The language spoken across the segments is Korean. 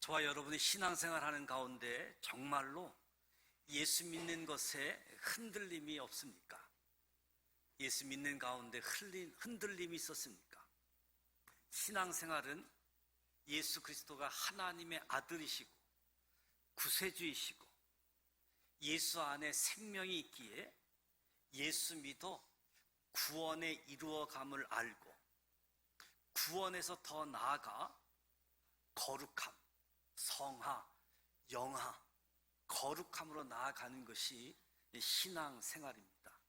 저와 여러분이 신앙생활 하는 가운데 정말로 예수 믿는 것에 흔들림이 없습니까? 예수 믿는 가운데 흔들림이 있었습니까? 신앙생활은 예수 그리스도가 하나님의 아들이시고 구세주이시고 예수 안에 생명이 있기에 예수 믿어 구원의 이루어감을 알고 구원에서 더 나아가 거룩함, 성화, 영화, 거룩함으로 나아가는 것이 신앙생활입니다.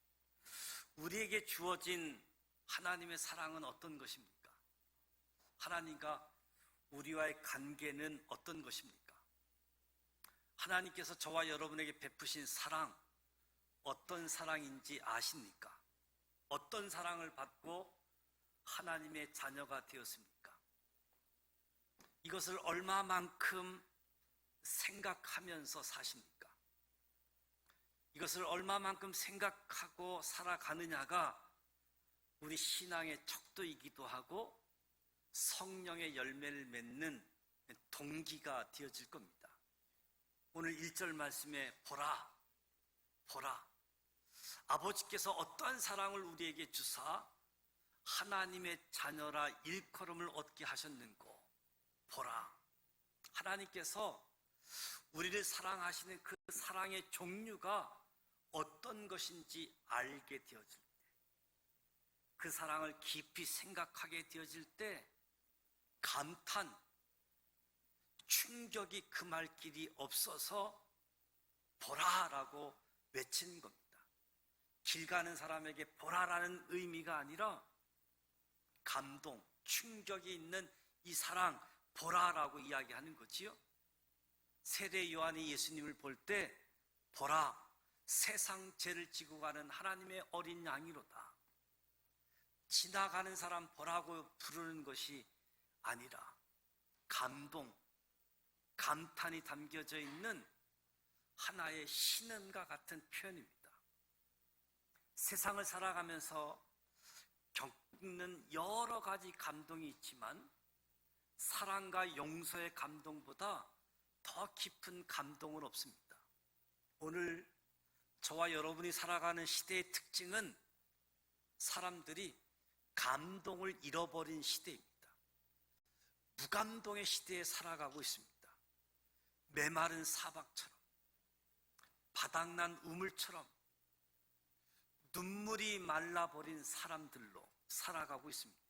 우리에게 주어진 하나님의 사랑은 어떤 것입니까? 하나님과 우리와의 관계는 어떤 것입니까? 하나님께서 저와 여러분에게 베푸신 사랑, 어떤 사랑인지 아십니까? 어떤 사랑을 받고 하나님의 자녀가 되었습니까? 이것을 얼마만큼 생각하면서 사십니까? 이것을 얼마만큼 생각하고 살아가느냐가 우리 신앙의 척도이기도 하고 성령의 열매를 맺는 동기가 되어질 겁니다. 오늘 1절 말씀에 보라, 보라. 아버지께서 어떠한 사랑을 우리에게 주사 하나님의 자녀라 일컬음을 얻게 하셨는고 보라. 하나님께서 우리를 사랑하시는 그 사랑의 종류가 어떤 것인지 알게 되어질 때, 그 사랑을 깊이 생각하게 되어질 때 감탄, 충격이 금할 길이 없어서 보라라고 외치는 겁니다. 길 가는 사람에게 보라라는 의미가 아니라 감동, 충격이 있는 이 사랑 보라라고 이야기하는 거지요. 세례 요한이 예수님을 볼 때 보라, 세상 죄를 지고 가는 하나님의 어린 양이로다. 지나가는 사람 보라고 부르는 것이 아니라 감동, 감탄이 담겨져 있는 하나의 신음과 같은 표현입니다. 세상을 살아가면서 겪는 여러 가지 감동이 있지만 사랑과 용서의 감동보다 더 깊은 감동은 없습니다. 오늘 저와 여러분이 살아가는 시대의 특징은 사람들이 감동을 잃어버린 시대입니다. 무감동의 시대에 살아가고 있습니다. 메마른 사막처럼, 바닥난 우물처럼 눈물이 말라버린 사람들로 살아가고 있습니다.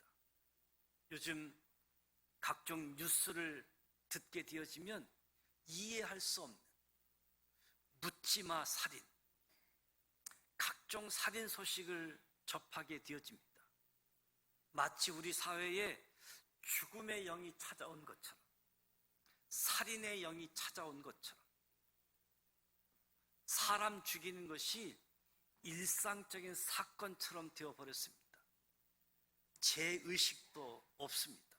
요즘 각종 뉴스를 듣게 되어지면 이해할 수 없는 묻지마 살인, 각종 살인 소식을 접하게 되어집니다. 마치 우리 사회에 죽음의 영이 찾아온 것처럼, 살인의 영이 찾아온 것처럼 사람 죽이는 것이 일상적인 사건처럼 되어버렸습니다. 죄의식도 없습니다.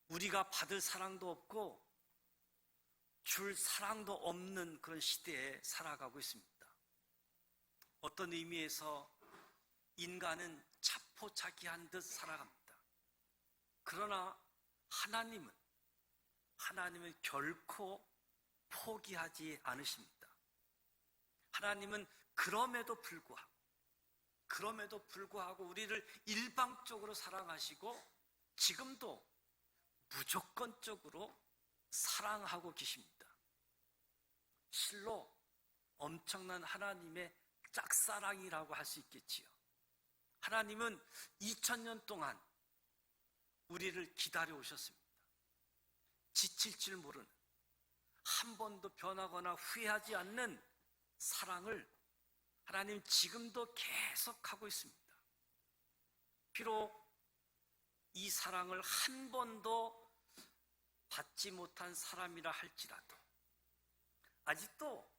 우리가 받을 사랑도 없고 줄 사랑도 없는 그런 시대에 살아가고 있습니다. 어떤 의미에서 인간은 자포자기한 듯 살아갑니다. 그러나 하나님은 결코 포기하지 않으십니다. 하나님은 그럼에도 불구하고 우리를 일방적으로 사랑하시고 지금도 무조건적으로 사랑하고 계십니다. 실로 엄청난 하나님의 짝사랑이라고 할 수 있겠지요. 하나님은 2000년 동안 우리를 기다려 오셨습니다. 지칠 줄 모르는, 한 번도 변하거나 후회하지 않는 사랑을 하나님 지금도 계속하고 있습니다. 비록 이 사랑을 한 번도 받지 못한 사람이라 할지라도, 아직도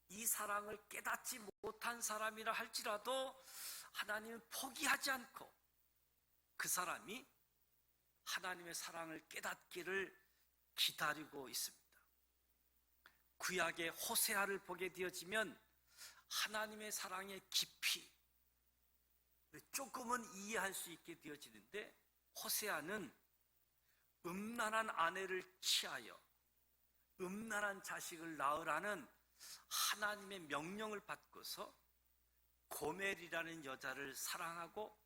이 사랑을 깨닫지 못한 사람이라 할지라도 하나님은 포기하지 않고 그 사람이 하나님의 사랑을 깨닫기를 기다리고 있습니다. 구약의 호세아를 보게 되어지면 하나님의 사랑의 깊이 조금은 이해할 수 있게 되어지는데, 호세아는 음란한 아내를 취하여 음란한 자식을 낳으라는 하나님의 명령을 받고서 고멜이라는 여자를 사랑하고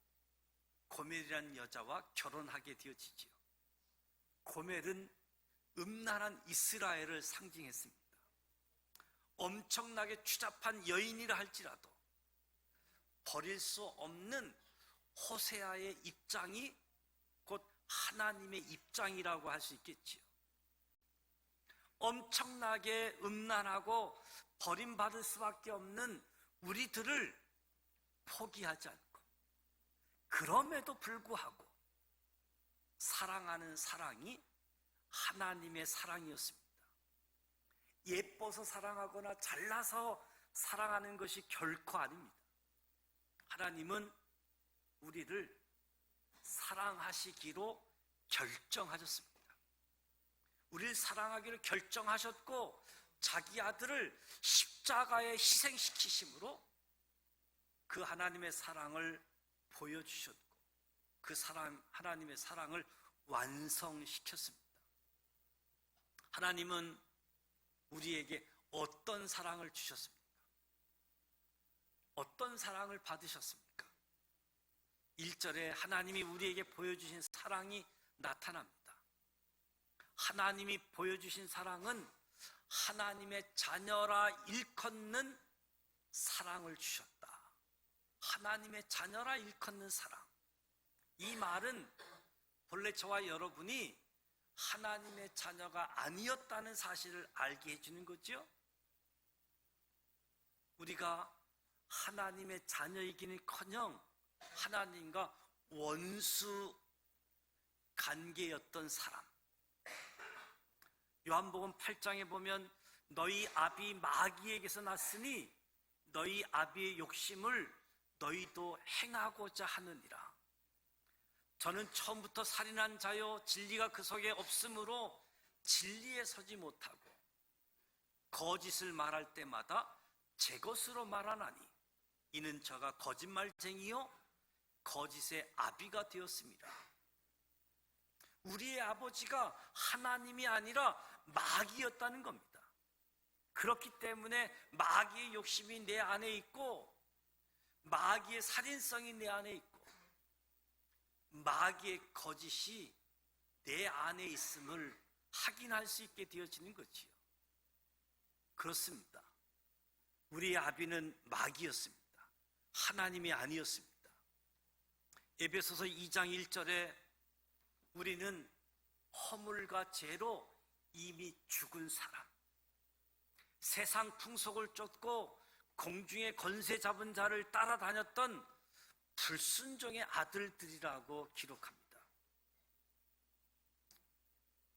고멜이라는 여자와 결혼하게 되어지지요. 고멜은 음란한 이스라엘을 상징했습니다. 엄청나게 추잡한 여인이라 할지라도 버릴 수 없는 호세아의 입장이 곧 하나님의 입장이라고 할 수 있겠지요. 엄청나게 음란하고 버림받을 수밖에 없는 우리들을 포기하지 않고 그럼에도 불구하고 사랑하는 사랑이 하나님의 사랑이었습니다. 예뻐서 사랑하거나 잘나서 사랑하는 것이 결코 아닙니다. 하나님은 우리를 사랑하시기로 결정하셨습니다. 우리를 사랑하기로 결정하셨고 자기 아들을 십자가에 희생시키심으로 그 하나님의 사랑을 보여주셨고 그 사랑, 하나님의 사랑을 완성시켰습니다. 하나님은 우리에게 어떤 사랑을 주셨습니까? 어떤 사랑을 받으셨습니까? 1절에 하나님이 우리에게 보여주신 사랑이 나타납니다. 하나님이 보여주신 사랑은 하나님의 자녀라 일컫는 사랑을 주셨다. 하나님의 자녀라 일컫는 사랑. 이 말은 본래 저와 여러분이 하나님의 자녀가 아니었다는 사실을 알게 해주는 거죠. 우리가 하나님의 자녀이기는커녕 하나님과 원수 관계였던 사람. 요한복음 8장에 보면 너희 아비 마귀에게서 났으니 너희 아비의 욕심을 너희도 행하고자 하느니라. 저는 처음부터 살인한 자요 진리가 그 속에 없으므로 진리에 서지 못하고 거짓을 말할 때마다 제 것으로 말하나니 이는 저가 거짓말쟁이요 거짓의 아비가 되었습니다. 우리의 아버지가 하나님이 아니라 마귀였다는 겁니다. 그렇기 때문에 마귀의 욕심이 내 안에 있고 마귀의 살인성이 내 안에 있고 마귀의 거짓이 내 안에 있음을 확인할 수 있게 되어지는 거지요. 그렇습니다. 우리의 아비는 마귀였습니다. 하나님이 아니었습니다. 에베소서 2장 1절에 우리는 허물과 죄로 이미 죽은 사람, 세상 풍속을 쫓고 공중의 권세 잡은 자를 따라다녔던 불순종의 아들들이라고 기록합니다.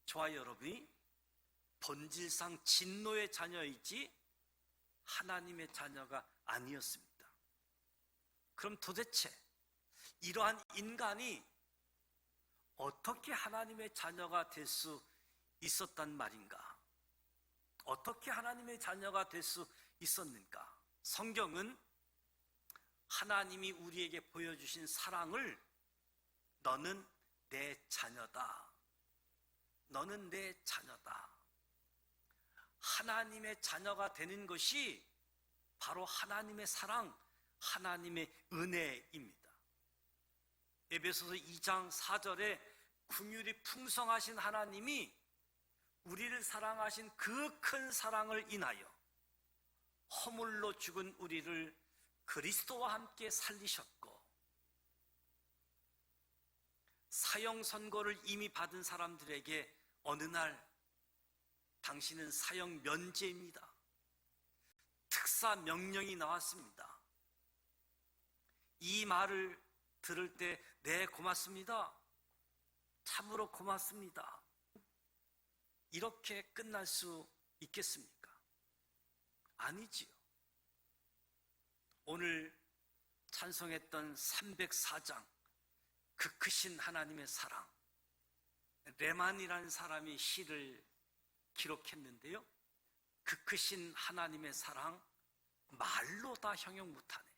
저와 여러분이 본질상 진노의 자녀이지 하나님의 자녀가 아니었습니다. 그럼 도대체 이러한 인간이 어떻게 하나님의 자녀가 될 수 있었단 말인가? 어떻게 하나님의 자녀가 될 수 있었는가? 성경은 하나님이 우리에게 보여주신 사랑을 너는 내 자녀다. 너는 내 자녀다. 하나님의 자녀가 되는 것이 바로 하나님의 사랑, 하나님의 은혜입니다. 에베소서 2장 4절에 긍휼이 풍성하신 하나님이 우리를 사랑하신 그 큰 사랑을 인하여 허물로 죽은 우리를 그리스도와 함께 살리셨고 사형 선고를 이미 받은 사람들에게 어느 날 당신은 사형 면제입니다. 특사 명령이 나왔습니다. 이 말을 들을 때 네, 고맙습니다. 참으로 고맙습니다. 이렇게 끝날 수 있겠습니까? 아니지요. 오늘 찬송했던 304장 그 크신 하나님의 사랑, 레만이라는 사람이 시를 기록했는데요. 그 크신 하나님의 사랑 말로 다 형용 못하네.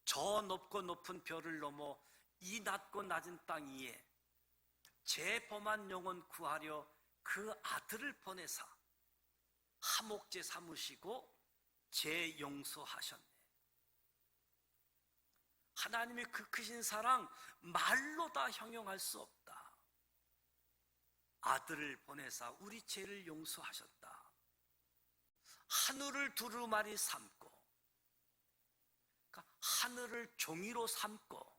저 높고 높은 별을 넘어 이 낮고 낮은 땅 위에 죄범한 영혼 구하려 그 아들을 보내사 하목제 삼으시고 죄 용서하셨네. 하나님의 그 크신 사랑 말로 다 형용할 수 없다. 아들을 보내사 우리 죄를 용서하셨다. 하늘을 두루마리 삼고, 그러니까 하늘을 종이로 삼고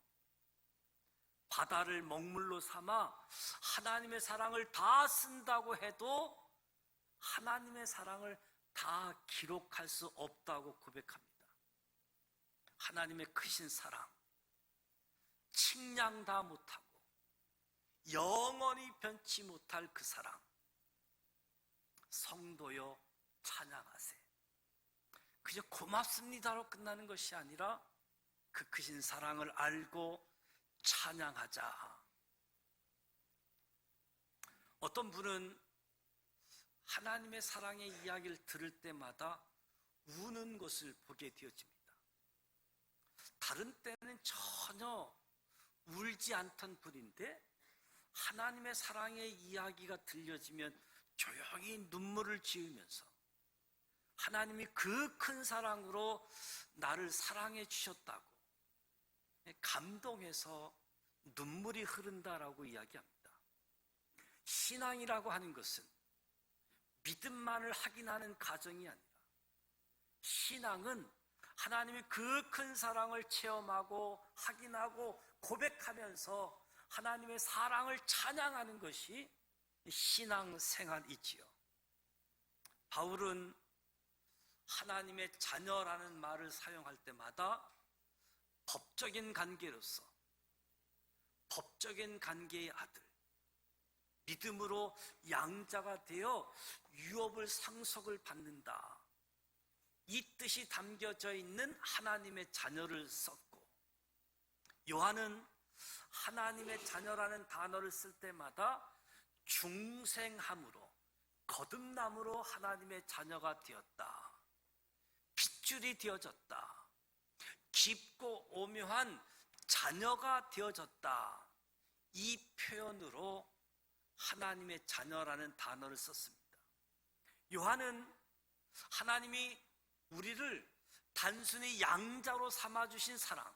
바다를 먹물로 삼아 하나님의 사랑을 다 쓴다고 해도 하나님의 사랑을 다 기록할 수 없다고 고백합니다. 하나님의 크신 사랑, 측량 다 못하고 영원히 변치 못할 그 사랑, 성도여 찬양하세. 그저 고맙습니다로 끝나는 것이 아니라 그 크신 사랑을 알고 찬양하자. 어떤 분은 하나님의 사랑의 이야기를 들을 때마다 우는 것을 보게 되어집니다. 다른 때는 전혀 울지 않던 분인데 하나님의 사랑의 이야기가 들려지면 조용히 눈물을 지으면서 하나님이 그 큰 사랑으로 나를 사랑해 주셨다고 감동해서 눈물이 흐른다라고 이야기합니다. 신앙이라고 하는 것은 믿음만을 확인하는 가정이 아니라 신앙은 하나님이 그 큰 사랑을 체험하고 확인하고 고백하면서 하나님의 사랑을 찬양하는 것이 신앙생활이지요. 바울은 하나님의 자녀라는 말을 사용할 때마다 법적인 관계로서 법적인 관계의 아들, 믿음으로 양자가 되어 유업을 상속을 받는다, 이 뜻이 담겨져 있는 하나님의 자녀를 썼고, 요한은 하나님의 자녀라는 단어를 쓸 때마다 중생함으로 거듭남으로 하나님의 자녀가 되었다, 핏줄이 되어졌다, 깊고 오묘한 자녀가 되어졌다, 이 표현으로 하나님의 자녀라는 단어를 썼습니다. 요한은 하나님이 우리를 단순히 양자로 삼아주신 사랑,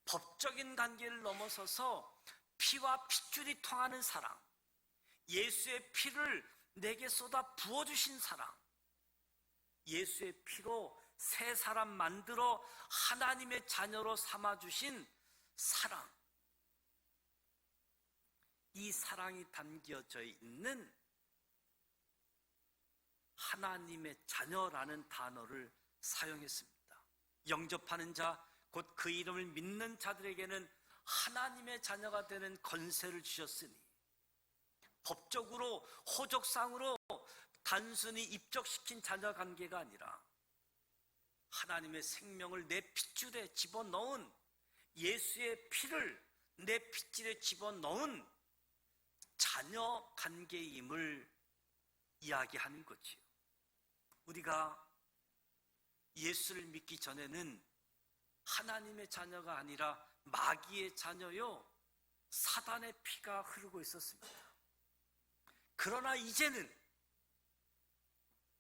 법적인 관계를 넘어서서 피와 핏줄이 통하는 사랑, 예수의 피를 내게 쏟아 부어주신 사랑, 예수의 피로 새 사람 만들어 하나님의 자녀로 삼아주신 사랑, 이 사랑이 담겨져 있는 하나님의 자녀라는 단어를 사용했습니다. 영접하는 자, 곧 그 이름을 믿는 자들에게는 하나님의 자녀가 되는 권세를 주셨으니, 법적으로 호적상으로 단순히 입적시킨 자녀 관계가 아니라 하나님의 생명을 내 핏줄에 집어넣은, 예수의 피를 내 핏줄에 집어넣은 자녀 관계임을 이야기하는 거지요. 우리가 예수를 믿기 전에는 하나님의 자녀가 아니라 마귀의 자녀요, 사단의 피가 흐르고 있었습니다. 그러나 이제는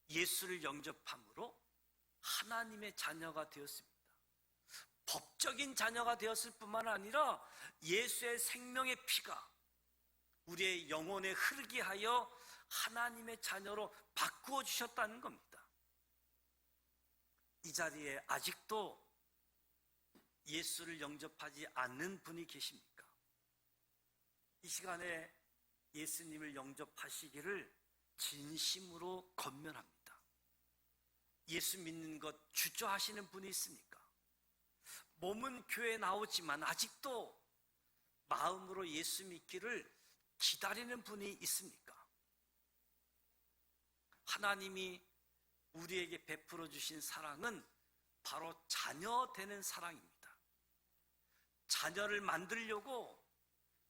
예수를 영접함으로 하나님의 자녀가 되었습니다. 법적인 자녀가 되었을 뿐만 아니라 예수의 생명의 피가 우리의 영혼에 흐르게 하여 하나님의 자녀로 바꾸어 주셨다는 겁니다. 이 자리에 아직도 예수를 영접하지 않는 분이 계십니까? 이 시간에 예수님을 영접하시기를 진심으로 권면합니다. 예수 믿는 것 주저하시는 분이 있습니까? 몸은 교회에 나오지만 아직도 마음으로 예수 믿기를 기다리는 분이 있습니까? 하나님이 우리에게 베풀어 주신 사랑은 바로 자녀 되는 사랑입니다. 자녀를 만들려고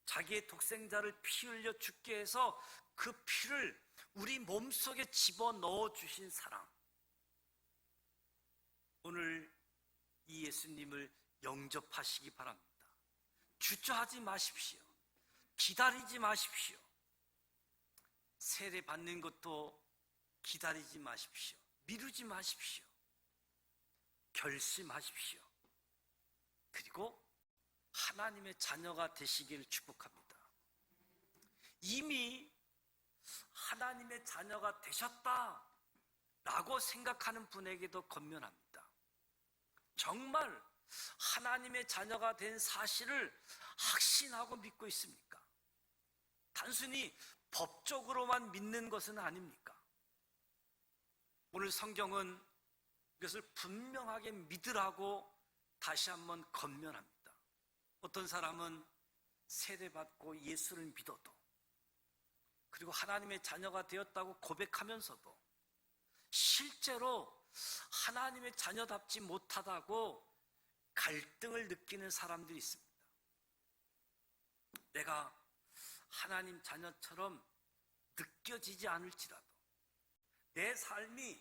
자기의 독생자를 피 흘려 죽게 해서 그 피를 우리 몸속에 집어넣어 주신 사랑, 오늘 이 예수님을 영접하시기 바랍니다. 주저하지 마십시오. 기다리지 마십시오. 세례 받는 것도 기다리지 마십시오. 미루지 마십시오. 결심하십시오. 그리고 하나님의 자녀가 되시기를 축복합니다. 이미 하나님의 자녀가 되셨다라고 생각하는 분에게도 권면합니다. 정말 하나님의 자녀가 된 사실을 확신하고 믿고 있습니까? 단순히 법적으로만 믿는 것은 아닙니까? 오늘 성경은 이것을 분명하게 믿으라고 다시 한번 권면합니다. 어떤 사람은 세례받고 예수를 믿어도, 그리고 하나님의 자녀가 되었다고 고백하면서도 실제로 하나님의 자녀답지 못하다고 갈등을 느끼는 사람들이 있습니다. 내가 하나님 자녀처럼 느껴지지 않을지라도, 내 삶이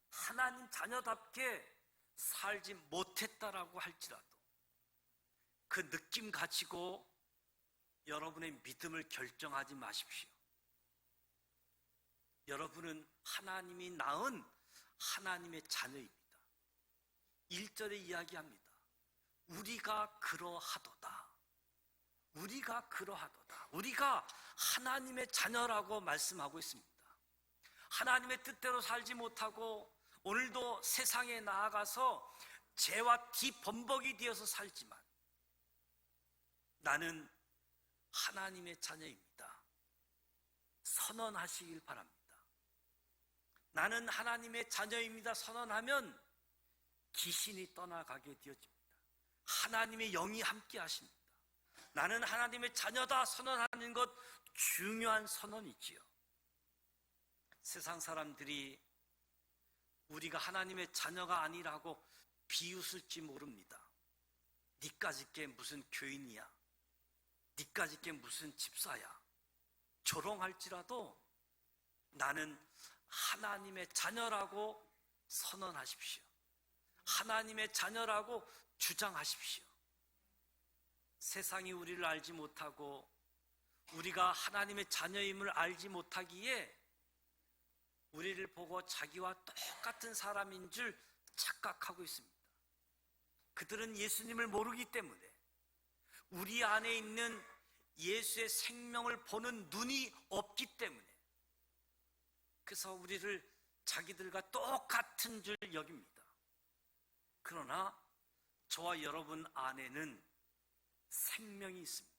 하나님 자녀답게 살지 못했다라고 할지라도 그 느낌 가지고 여러분의 믿음을 결정하지 마십시오. 여러분은 하나님이 낳은 하나님의 자녀입니다. 1절에 이야기합니다. 우리가 그러하도다. 우리가 그러하도다. 우리가 하나님의 자녀라고 말씀하고 있습니다. 하나님의 뜻대로 살지 못하고 오늘도 세상에 나아가서 죄와 뒤범벅이 되어서 살지만 나는 하나님의 자녀입니다. 선언하시길 바랍니다. 나는 하나님의 자녀입니다. 선언하면 귀신이 떠나가게 되어집니다. 하나님의 영이 함께 하십니다. 나는 하나님의 자녀다 선언하는 것 중요한 선언이지요. 세상 사람들이 우리가 하나님의 자녀가 아니라고 비웃을지 모릅니다. 니까짓 게 무슨 교인이야? 니까짓 게 무슨 집사야? 조롱할지라도 나는 하나님의 자녀라고 선언하십시오. 하나님의 자녀라고 주장하십시오. 세상이 우리를 알지 못하고 우리가 하나님의 자녀임을 알지 못하기에 우리를 보고 자기와 똑같은 사람인 줄 착각하고 있습니다. 그들은 예수님을 모르기 때문에 우리 안에 있는 예수의 생명을 보는 눈이 없기 때문에, 그래서 우리를 자기들과 똑같은 줄 여깁니다. 그러나 저와 여러분 안에는 생명이 있습니다.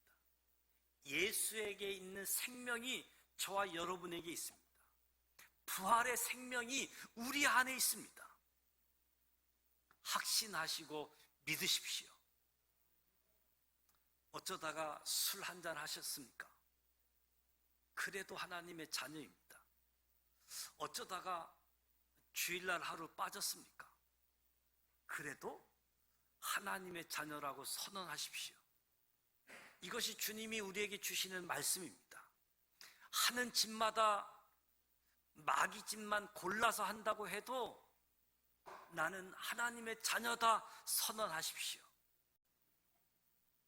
예수에게 있는 생명이 저와 여러분에게 있습니다. 부활의 생명이 우리 안에 있습니다. 확신하시고 믿으십시오. 어쩌다가 술 한잔 하셨습니까? 그래도 하나님의 자녀입니다. 어쩌다가 주일날 하루 빠졌습니까? 그래도 하나님의 자녀라고 선언하십시오. 이것이 주님이 우리에게 주시는 말씀입니다. 하는 짓마다 마귀 짓만 골라서 한다고 해도 나는 하나님의 자녀다 선언하십시오.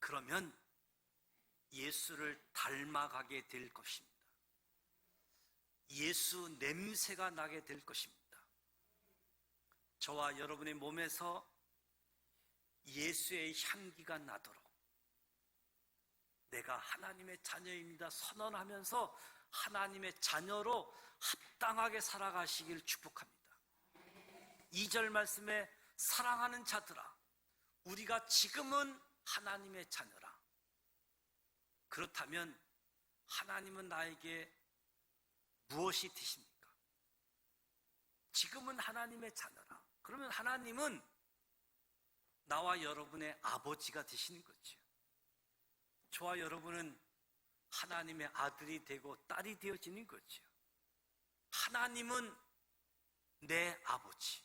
그러면 예수를 닮아가게 될 것입니다. 예수 냄새가 나게 될 것입니다. 저와 여러분의 몸에서 예수의 향기가 나도록 내가 하나님의 자녀입니다 선언하면서 하나님의 자녀로 합당하게 살아가시길 축복합니다. 2절 말씀에 사랑하는 자들아, 우리가 지금은 하나님의 자녀라. 그렇다면 하나님은 나에게 무엇이 되십니까? 지금은 하나님의 자녀라. 그러면 하나님은 나와 여러분의 아버지가 되시는 거죠. 저와 여러분은 하나님의 아들이 되고 딸이 되어지는 거죠. 하나님은 내 아버지,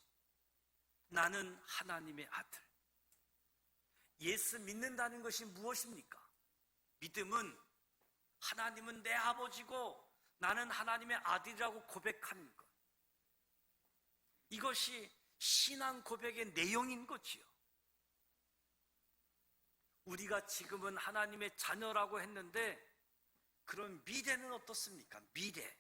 나는 하나님의 아들. 예수 믿는다는 것이 무엇입니까? 믿음은 하나님은 내 아버지고 나는 하나님의 아들이라고 고백하는 것. 이것이 신앙 고백의 내용인 거지요. 우리가 지금은 하나님의 자녀라고 했는데 그럼 미래는 어떻습니까? 미래.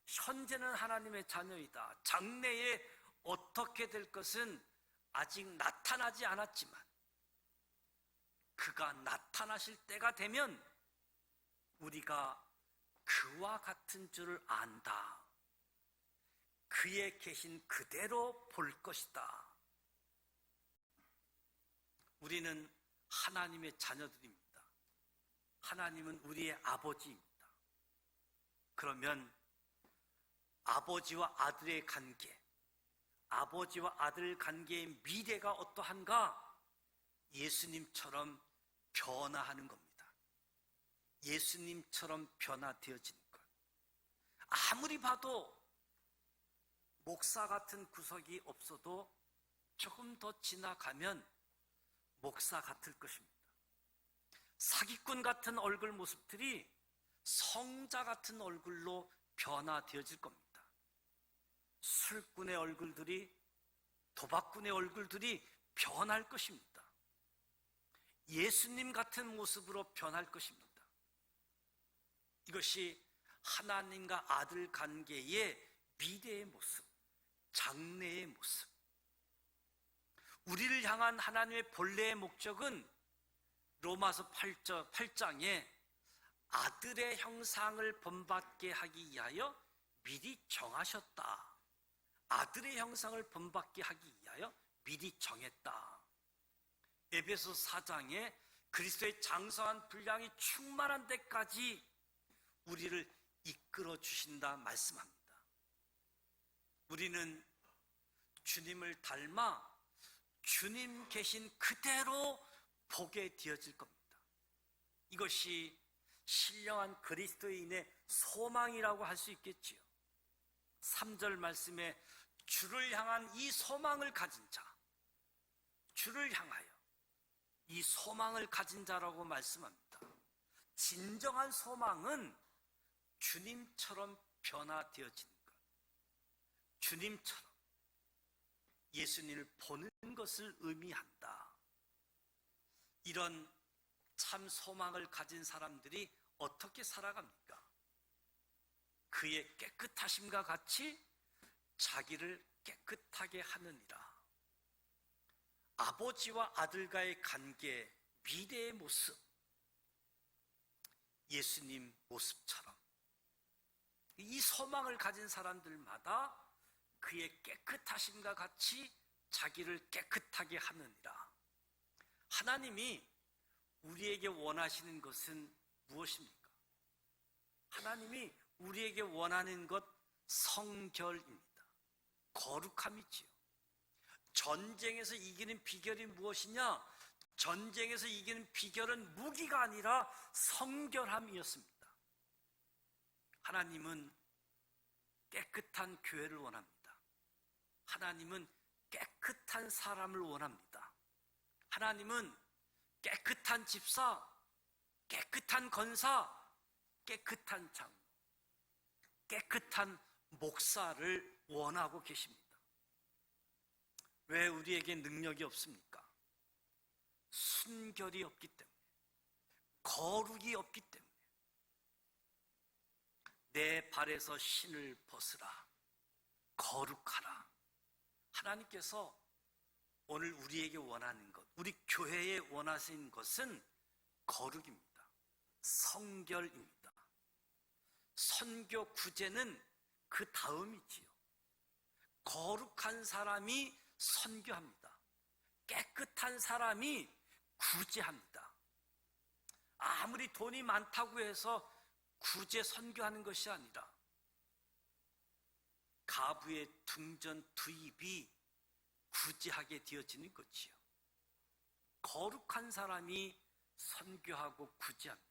현재는 하나님의 자녀이다. 장래에 어떻게 될 것은 아직 나타나지 않았지만 그가 나타나실 때가 되면 우리가 그와 같은 줄을 안다. 그의 계신 그대로 볼 것이다. 우리는 하나님의 자녀들입니다. 하나님은 우리의 아버지입니다. 그러면 아버지와 아들의 관계, 아버지와 아들 관계의 미래가 어떠한가? 예수님처럼 변화하는 겁니다. 예수님처럼 변화되어지는 것. 아무리 봐도 목사 같은 구석이 없어도 조금 더 지나가면 목사 같을 것입니다. 사기꾼 같은 얼굴 모습들이 성자 같은 얼굴로 변화되어질 겁니다. 술꾼의 얼굴들이, 도박꾼의 얼굴들이 변할 것입니다. 예수님 같은 모습으로 변할 것입니다. 이것이 하나님과 아들 관계의 미래의 모습, 장래의 모습. 우리를 향한 하나님의 본래의 목적은 로마서 8장에 아들의 형상을 본받게 하기 위하여 미리 정하셨다. 아들의 형상을 본받게 하기 위하여 미리 정했다. 에베소 4장에 그리스도의 장성한 분량이 충만한 데까지 우리를 이끌어 주신다 말씀합니다. 우리는 주님을 닮아 주님 계신 그대로 보게 되어질 겁니다. 이것이 신령한 그리스도인의 소망이라고 할 수 있겠지요. 3절 말씀에 주를 향한 이 소망을 가진 자, 주를 향하여 이 소망을 가진 자라고 말씀합니다. 진정한 소망은 주님처럼 변화되어지는 것, 주님처럼 예수님을 보는 것을 의미한다. 이런 참 소망을 가진 사람들이 어떻게 살아갑니까? 그의 깨끗하심과 같이 자기를 깨끗하게 하느니라. 아버지와 아들과의 관계, 미래의 모습, 예수님 모습처럼 이 소망을 가진 사람들마다 그의 깨끗하심과 같이 자기를 깨끗하게 하느니라. 하나님이 우리에게 원하시는 것은 무엇입니까? 하나님이 우리에게 원하는 것 성결입니다. 거룩함이지요. 전쟁에서 이기는 비결이 무엇이냐? 전쟁에서 이기는 비결은 무기가 아니라 성결함이었습니다. 하나님은 깨끗한 교회를 원합니다. 하나님은 깨끗한 사람을 원합니다. 하나님은 깨끗한 집사, 깨끗한 권사, 깨끗한 장로, 깨끗한 목사를 원하고 계십니다. 왜 우리에게 능력이 없습니까? 순결이 없기 때문에, 거룩이 없기 때문에. 내 발에서 신을 벗으라, 거룩하라. 하나님께서 오늘 우리에게 원하는 것, 우리 교회에 원하시는 것은 거룩입니다. 성결입니다. 선교 구제는 그 다음이지요. 거룩한 사람이 선교합니다. 깨끗한 사람이 구제합니다. 아무리 돈이 많다고 해서 구제 선교하는 것이 아니라 가부의 등전 투입이 구제하게 되어지는 것이요. 거룩한 사람이 선교하고 구제합니다.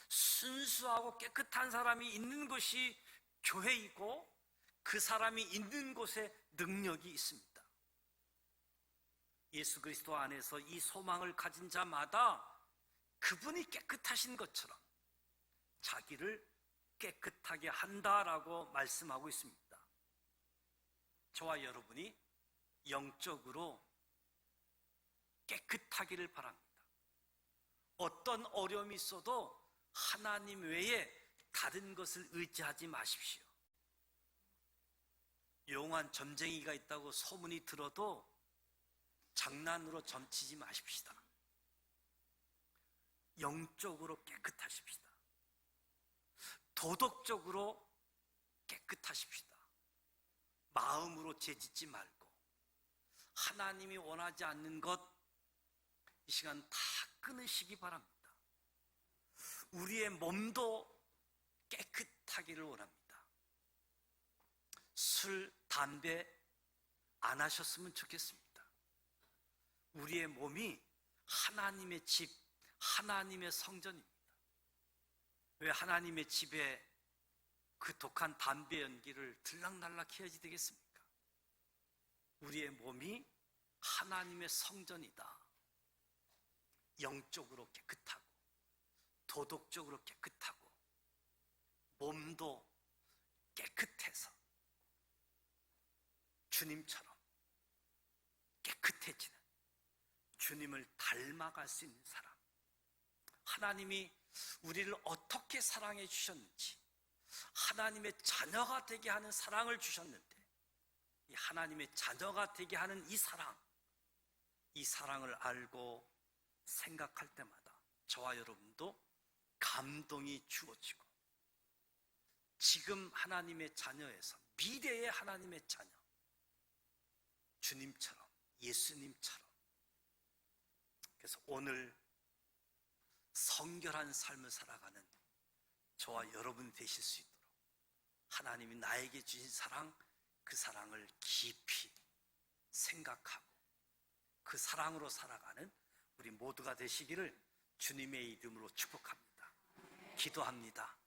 순수하고 깨끗한 사람이 있는 것이 교회이고 그 사람이 있는 곳에 능력이 있습니다. 예수 그리스도 안에서 이 소망을 가진 자마다 그분이 깨끗하신 것처럼 자기를 깨끗하게 한다라고 말씀하고 있습니다. 저와 여러분이 영적으로 깨끗하기를 바랍니다. 어떤 어려움이 있어도 하나님 외에 다른 것을 의지하지 마십시오. 용한 점쟁이가 있다고 소문이 들어도 장난으로 점치지 마십시다. 영적으로 깨끗하십시다. 도덕적으로 깨끗하십시다. 마음으로 죄짓지 말고 하나님이 원하지 않는 것 이 시간 다 끊으시기 바랍니다. 우리의 몸도 깨끗하기를 원합니다. 술, 담배 안 하셨으면 좋겠습니다. 우리의 몸이 하나님의 집, 하나님의 성전입니다. 왜 하나님의 집에 그 독한 담배 연기를 들락날락 해야지 되겠습니까? 우리의 몸이 하나님의 성전이다. 영적으로 깨끗하고 도덕적으로 깨끗하고 몸도 깨끗해서 주님처럼 깨끗해지는, 주님을 닮아갈 수 있는 사람, 하나님이 우리를 어떻게 사랑해 주셨는지, 하나님의 자녀가 되게 하는 사랑을 주셨는데, 이 하나님의 자녀가 되게 하는 이 사랑을 알고 생각할 때마다 저와 여러분도 감동이 주어지고, 지금 하나님의 자녀에서 미래의 하나님의 자녀, 주님처럼, 예수님처럼, 그래서 오늘 성결한 삶을 살아가는 저와 여러분 되실 수 있도록 하나님이 나에게 주신 사랑, 그 사랑을 깊이 생각하고 그 사랑으로 살아가는 우리 모두가 되시기를 주님의 이름으로 축복합니다. 기도합니다.